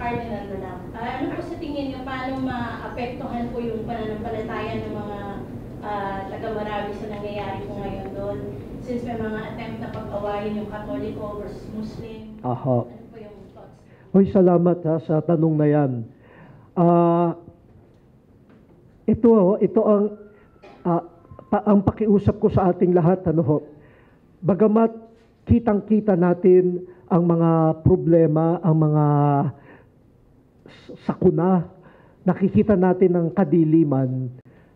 Cardinal na lang. Ano po sa tingin niyo, paano maapektuhan po yung pananampalataya ng mga taga-Marawi sa nangyayari po ngayon doon? Since may mga attempt na pag-awayin yung Katoliko versus Muslim. Aha. Ano po yung thoughts? Hoy, salamat sa tanong na yan. Ito ang pakiusap ko sa ating lahat, bagamat kitang-kita natin ang mga problema, ang mga sakuna, nakikita natin ang kadiliman,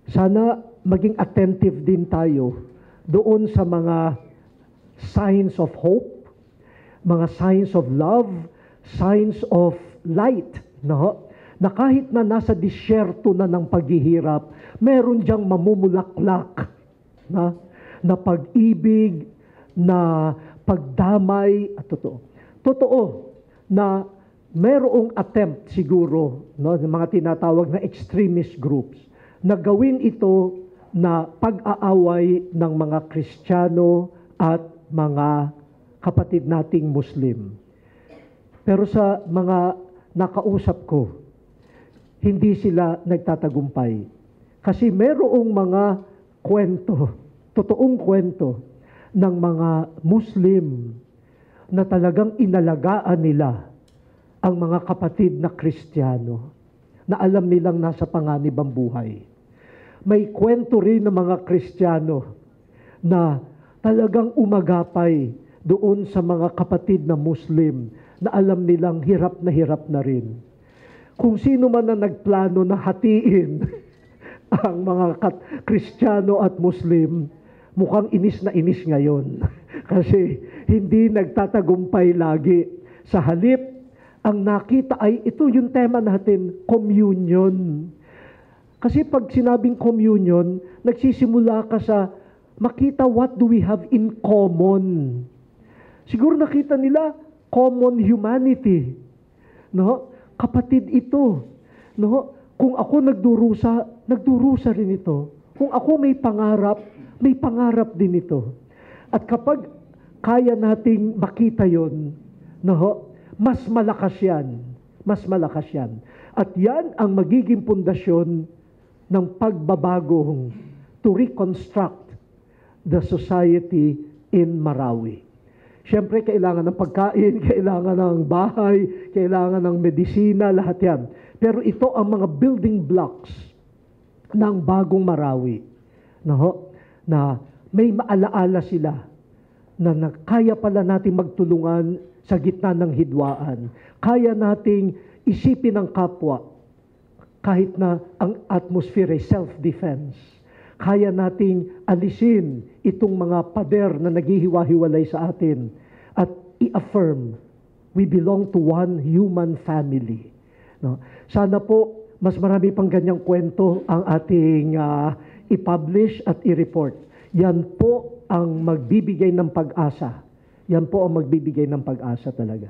sana maging attentive din tayo doon sa mga signs of hope, mga signs of love, signs of light, na kahit na nasa disyerto na ng paghihirap, meron diyang mamumulaklak na pag-ibig, na pagdamay, at totoo na merong attempt siguro, ng mga tinatawag na extremist groups, na gawin ito na pag-aaway ng mga Kristiyano at mga kapatid nating Muslim. Pero sa mga nakausap ko, hindi sila nagtatagumpay. Kasi merong mga kwento, totoong kwento ng mga Muslim na talagang inalagaan nila ang mga kapatid na Kristiyano na alam nilang nasa panganib ang buhay. May kwento rin ng mga Kristiyano na talagang umagapay doon sa mga kapatid na Muslim na alam nilang hirap na rin. Kung sino man na nagplano na hatiin ang mga Kristiyano at Muslim, mukhang inis na inis ngayon. Kasi hindi nagtatagumpay lagi. Sa halip, ang nakita ay, ito yung tema natin, communion. Kasi pag sinabing communion, nagsisimula ka sa makita what do we have in common. Siguro nakita nila, common humanity. Kapatid ito. Kung ako nagdurusa rin ito. Kung ako may pangarap din ito. At kapag kaya nating makita yon, mas malakas yan. Mas malakas yan. At yan ang magiging pundasyon ng pagbabagong to reconstruct the society in Marawi. Siyempre, kailangan ng pagkain, kailangan ng bahay, kailangan ng medisina, lahat yan. Pero ito ang mga building blocks ng bagong Marawi. Na may maalaala sila na kaya pala nating magtulungan sa gitna ng hidwaan. Kaya nating isipin ang kapwa kahit na ang atmosphere ay self-defense. Kaya nating alisin itong mga pader na naghihiwa-hiwalay sa atin at i-affirm we belong to one human family. Sana po mas marami pang ganyang kwento ang ating i-publish at i-report. Yan po ang magbibigay ng pag-asa. Yan po ang magbibigay ng pag-asa talaga.